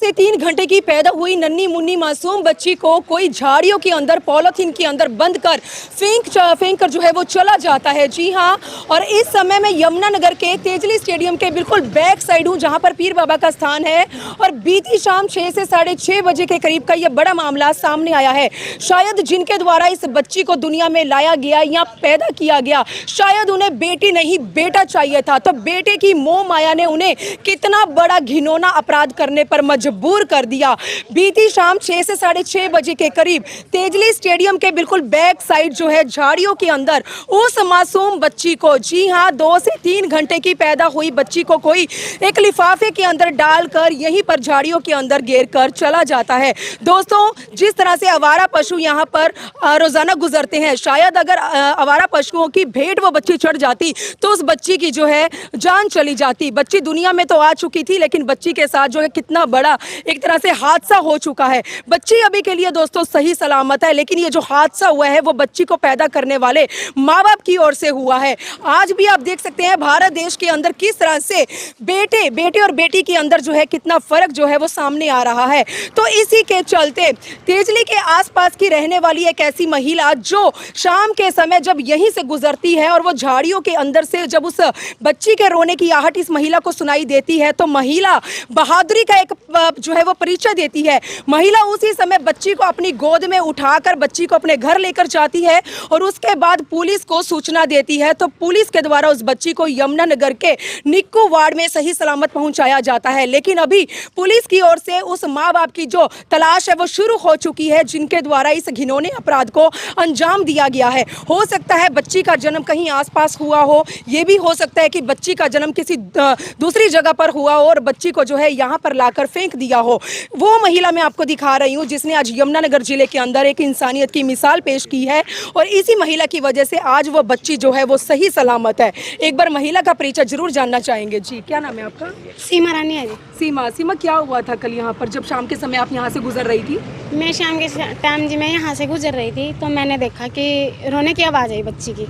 से 3 घंटे की पैदा हुई नन्ही मुन्नी मासूम बच्ची को कोई झाड़ियों के अंदर पॉलीथीन के अंदर बंद कर फेंक कर जो है वो चला जाता है। जी हाँ, और इस समय मैं यमुनानगर के तेजली स्टेडियम के बिल्कुल बैक साइड हूँ जहाँ पर पीर बाबा का स्थान है और बीती शाम 6 से 6:30 बजे के करीब का यह बड़ा मामला सामने आया है। शायद जिनके द्वारा इस बच्ची को दुनिया में लाया गया या पैदा किया गया, शायद उन्हें बेटी नहीं बेटा चाहिए था, तो बेटे की मोह माया ने उन्हें कितना बड़ा घिनौना अपराध करने पर मजबूर कर दिया। बीती शाम 6 से 6:30 बजे के करीब तेजली स्टेडियम के बिल्कुल बैक साइड जो है झाड़ियों के अंदर उस मासूम बच्ची को, जी हाँ 2 से 3 घंटे की पैदा हुई बच्ची को कोई एक लिफाफे के अंदर डालकर यहीं पर झाड़ियों के अंदर घेर कर चला जाता है। दोस्तों, जिस तरह से आवारा पशु यहाँ पर रोजाना गुजरते हैं, शायद अगर आवारा पशुओं की भेंट वो बच्ची चढ़ जाती तो उस बच्ची की जो है जान चली जाती। बच्ची दुनिया में तो आ चुकी थी, लेकिन बच्ची के साथ जो है कितना बड़ा एक तरह से हादसा हो चुका है। बच्ची अभी के लिए दोस्तों सही सलामत है, लेकिन ये जो हादसा हुआ है वो बच्ची को पैदा करने वाले माँ बाप की ओर से हुआ है। आज भी आप देख सकते हैं भारत देश के अंदर किस तरह से बेटे और बेटी के अंदर जो है कितना फर्क जो है वो सामने आ रहा है। तो इसी के चलते तेजली के आसपास की रहने वाली एक ऐसी महिला जो शाम के समय जब यहीं से गुजरती है और वो झाड़ियों के अंदर से जब उस बच्ची के रोने की आहट इस महिला को सुनाई देती है, तो महिला बहादुरी का एक जो है वो परिचय देती है। महिला उसी समय बच्ची को अपनी गोद में उठाकर बच्ची को अपने घर लेकर जाती है और उसके बाद पुलिस को सूचना देती है। तो पुलिस के द्वारा उस बच्ची को यमुनानगर के निक्कू वार्ड में सही सलामत पहुंचाया जाता है। लेकिन अभी पुलिस की ओर से उस माँ बाप की जो तलाश है वो शुरू हो चुकी है जिनके द्वारा इस घिनौने अपराध को अंजाम दिया गया है। हो सकता है बच्ची का जन्म कहीं आसपास हुआ हो, ये भी हो सकता है कि बच्ची का जन्म किसी दूसरी जगह पर हुआ हो और बच्ची को जो है यहाँ पर लाकर फेंक दिया हो। वो महिला मैं आपको दिखा रही हूँ जिसने आज यमुनानगर जिले के अंदर एक इंसानियत की मिसाल पेश की है और इसी महिला की वजह से आज वो बच्ची जो है वो सही सलामत है। एक बार महिला का परिचय जरूर जानना चाहेंगे। जी, क्या नाम है आपका? सीमा रानी है जी। सीमा, क्या हुआ था कल यहाँ पर जब शाम के समय आप यहाँ से गुजर रही थी? मैं शाम के टाइम जी मैं यहाँ से गुजर रही थी तो मैंने देखा कि रोने की आवाज़ आई बच्ची की।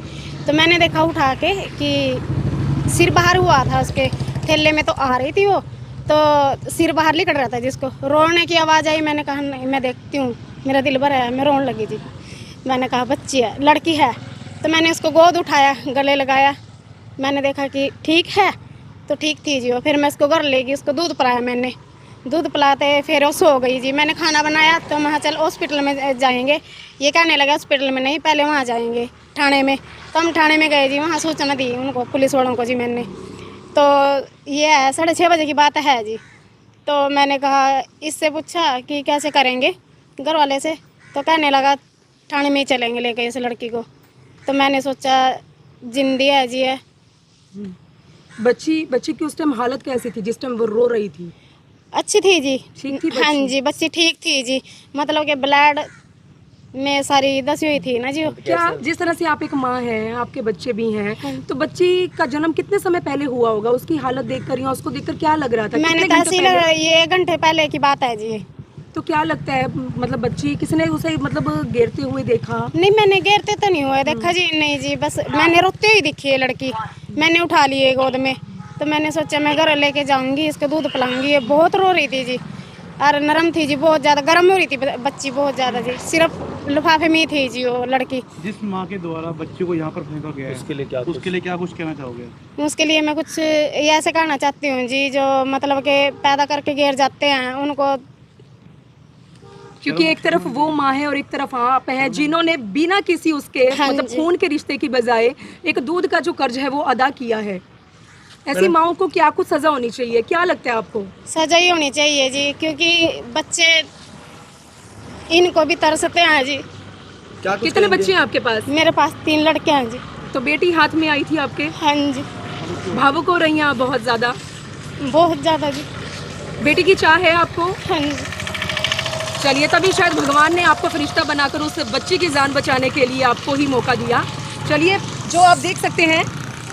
तो मैंने देखा उठा के कि सिर बाहर हुआ था, उसके थैले में तो आ रही थी वो, तो सिर बाहर निकल रहा था जिसको रोने की आवाज़ आई। मैंने कहा नहीं, मैं देखती हूँ, मेरा दिल भर है, मैं रोने लगी थी। मैंने कहा बच्ची है, लड़की है, तो मैंने उसको गोद उठाया, गले लगाया। मैंने देखा कि ठीक है, तो ठीक थी जी वो। फिर मैं उसको घर ले गई, उसको दूध पिलाया। मैंने दूध पिलाते फिर वो सो गई जी। मैंने खाना बनाया तो मैं चल हॉस्पिटल में जाएंगे, ये कहने लगा हॉस्पिटल में नहीं, पहले वहाँ जाएंगे थाने में। तो हम थाने में गए जी, वहाँ सूचना दी उनको, पुलिस वालों को जी। मैंने तो ये है 6:30 बजे की बात है जी। तो मैंने कहा, इससे पूछा कि कैसे करेंगे घर वाले से, तो कहने लगा थाने में ही चलेंगे लेके इस लड़की को। तो मैंने सोचा जिंदी है जी है। बच्ची की उस टाइम हालत कैसी थी जिस टाइम वो रो रही थी? अच्छी थी जी, ठीक थी? हाँ जी, बच्ची ठीक थी जी, मतलब कि ब्लड में सारी दसी हुई थी ना जी। क्या जिस तरह से आप एक माँ हैं, आपके बच्चे भी हैं, तो बच्ची का जन्म कितने समय पहले हुआ होगा? उसकी हालत देखकर या उसको देखकर क्या लग रहा था? मैंने तहसील ये 1 घंटे पहले की बात है जी। तो क्या लगता है, मतलब बच्ची किसने उसे मतलब घेरते हुए देखा? नहीं, मैंने घेरते तो नहीं हुआ देखा जी, नहीं जी, बस मैंने रोते हुई दिखी है लड़की। मैंने उठा ली है गोद में, तो मैंने सोचा मैं घर लेके जाऊंगी, इसको दूध पिलाऊंगी। ये बहुत रो रही थी जी और नरम थी जी, बहुत ज़्यादा गर्म हो रही थी बच्ची, बहुत ज़्यादा जी। सिर्फ लिफाफे में थी जी वो लड़की। जिस माँ के द्वारा बच्चे को यहाँ पर फेंका गया है, उसके लिए क्या कुछ कहना चाहोगे? उसके लिए मैं कुछ ऐसे कहना चाहती हूँ जी, जो मतलब के पैदा करके घेर जाते हैं उनको, क्योंकि एक तरफ वो माँ है और एक तरफ आप है जिन्होंने बिना किसी उसके मतलब खून के रिश्ते की बजाय एक दूध का जो कर्ज है वो अदा किया है। ऐसी माओं को क्या कुछ सजा होनी चाहिए? क्या लगता है आपको? सजा ही होनी चाहिए जी, क्योंकि बच्चे इनको भी तरसते हैं जी। कितने बच्चे हैं आपके पास? मेरे पास 3 लड़के हैं जी। तो बेटी हाथ में आई थी आपके? हाँ जी। भावुक हो रही हैं आप बहुत ज़्यादा? बहुत ज़्यादा जी। बेटी की चाह है आपको? हाँ जी। चलिए, तभी शायद भगवान ने आपको फरिश्ता बनाकर उस बच्ची की जान बचाने के लिए आपको ही मौका दिया। चलिए, जो आप देख सकते हैं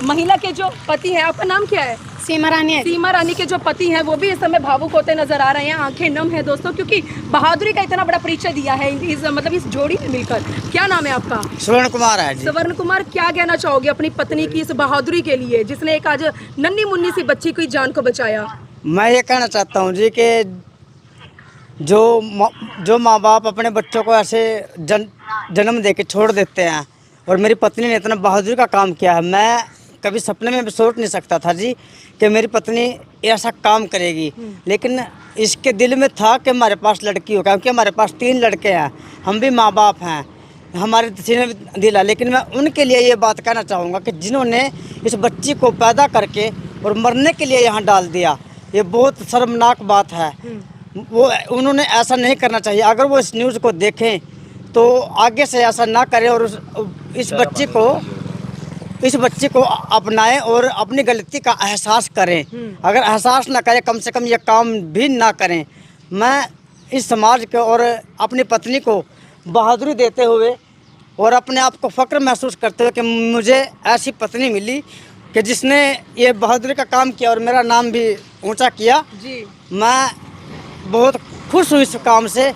महिला के जो पति हैं, आपका नाम क्या है? सीमा रानी है। सीमा रानी के जो पति हैं वो भी इस समय भावुक होते नजर आ रहे हैं, आंखें नम है दोस्तों, क्योंकि बहादुरी का इतना बड़ा परिचय दिया है इस जोड़ी ने मिलकर। क्या नाम है आपका? स्वर्ण कुमार है जी। स्वर्ण कुमार, क्या कहना चाहोगे अपनी पत्नी की इस बहादुरी के लिए जिसने एक आज नन्ही मुन्नी सी बच्ची की जान को बचाया? मैं ये कहना चाहता हूँ जी कि जो माँ बाप अपने बच्चों को ऐसे जन्म दे के छोड़ देते हैं, और मेरी पत्नी ने इतना बहादुरी का काम किया है। मैं कभी सपने में भी सोच नहीं सकता था जी कि मेरी पत्नी ऐसा काम करेगी, लेकिन इसके दिल में था कि हमारे पास लड़की हो, क्योंकि हमारे पास 3 लड़के हैं, हम भी माँ बाप हैं, हमारे किसी ने भी दिला। लेकिन मैं उनके लिए ये बात कहना चाहूँगा कि जिन्होंने इस बच्ची को पैदा करके और मरने के लिए यहाँ डाल दिया, ये बहुत शर्मनाक बात है। वो उन्होंने ऐसा नहीं करना चाहिए। अगर वो इस न्यूज़ को देखें तो आगे से ऐसा ना करें और इस बच्ची को अपनाएं और अपनी गलती का एहसास करें। अगर एहसास ना करें, कम से कम ये काम भी ना करें। मैं इस समाज को और अपनी पत्नी को बहादुरी देते हुए और अपने आप को फ़ख्र महसूस करते हुए कि मुझे ऐसी पत्नी मिली कि जिसने ये बहादुरी का काम किया और मेरा नाम भी ऊंचा किया जी। मैं बहुत खुश हूँ इस काम से।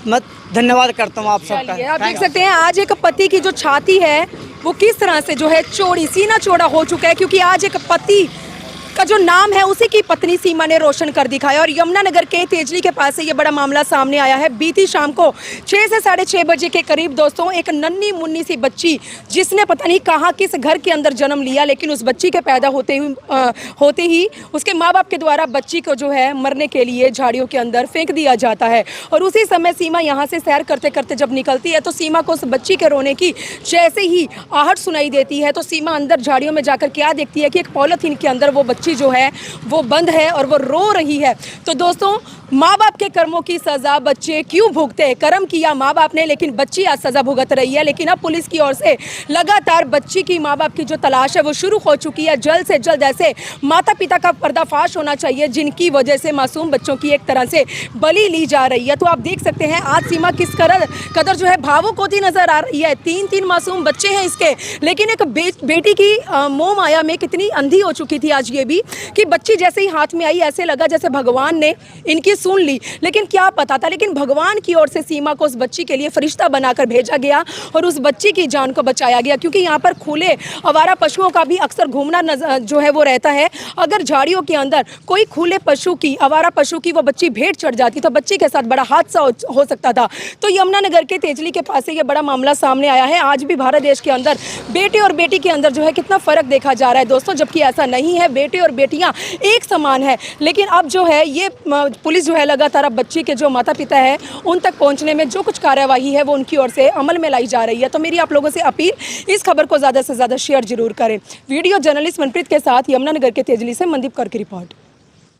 मैं धन्यवाद करता हूँ आप सबका। चलिए, आप देख सकते हैं आज एक पति की जो छाती है वो किस तरह से जो है चौड़ी, सीना चौड़ा हो चुका है, क्योंकि आज एक पति का जो नाम है उसी की पत्नी सीमा ने रोशन कर दिखाया। और यमुनानगर के तेजली के पास से ये बड़ा मामला सामने आया है। बीती शाम को 6 से 6:30 बजे के करीब दोस्तों, एक नन्ही मुन्नी सी बच्ची जिसने पता नहीं कहाँ किस घर के अंदर जन्म लिया, लेकिन उस बच्ची के पैदा होते ही उसके माँ बाप के द्वारा बच्ची को जो है मरने के लिए झाड़ियों के अंदर फेंक दिया जाता है। और उसी समय सीमा यहाँ से सैर करते करते जब निकलती है तो सीमा को उस बच्ची के रोने की जैसे ही आहट सुनाई देती है तो सीमा अंदर झाड़ियों में जाकर क्या देखती है कि एक पॉलीथीन के अंदर वो बच्ची जो है वो बंद है और वो रो रही है। तो दोस्तों, माँ बाप के कर्मों की सजा बच्चे क्यों भुगते हैं? कर्म किया माँ बाप ने, लेकिन बच्ची आज सजा भुगत रही है। लेकिन अब पुलिस की ओर से लगातार बच्ची की माँ बाप की जो तलाश है वो शुरू हो चुकी है। जल्द से जल्द ऐसे माता पिता का पर्दाफाश होना चाहिए जिनकी वजह से मासूम बच्चों की एक तरह से बलि ली जा रही है। तो आप देख सकते हैं आज सीमा किस कदर जो है भावुक होती नजर आ रही है। 3 मासूम बच्चे हैं इसके, लेकिन एक बेटी की मोह माया में कितनी अंधी हो चुकी थी आज ये भी कि बच्ची जैसे ही हाथ में आई ऐसे लगा जैसे भगवान ने इनकी सुन ली। लेकिन क्या पता था, लेकिन भगवान की ओर से सीमा को उस बच्ची के लिए फरिश्ता बनाकर भेजा गया और उस बच्ची की जान को बचाया गया। क्योंकि यहाँ पर खुले आवारा पशुओं का भी अक्सर घूमना जो है वो रहता है। अगर झाड़ियों के अंदर कोई खुले पशु की, आवारा पशु की वो बच्ची भेंट चढ़ जाती तो बच्ची के साथ बड़ा हादसा हो सकता था। तो यमुनानगर के तेजली के पास से ये बड़ा मामला सामने आया है। आज भी भारत देश के अंदर बेटे और बेटी के अंदर जो है कितना फर्क देखा जा रहा है दोस्तों, जबकि ऐसा नहीं है। बेटे और बेटियां एक समान है। लेकिन अब जो है ये पुलिस जो है लगातार अब बच्ची के जो माता पिता है उन तक पहुंचने में जो कुछ कार्यवाही है वो उनकी ओर से अमल में लाई जा रही है। तो मेरी आप लोगों से अपील, इस खबर को ज़्यादा से ज़्यादा शेयर जरूर करें। वीडियो जर्नलिस्ट मनप्रीत के साथ यमुनानगर के तेजली से मनदीप कर की रिपोर्ट।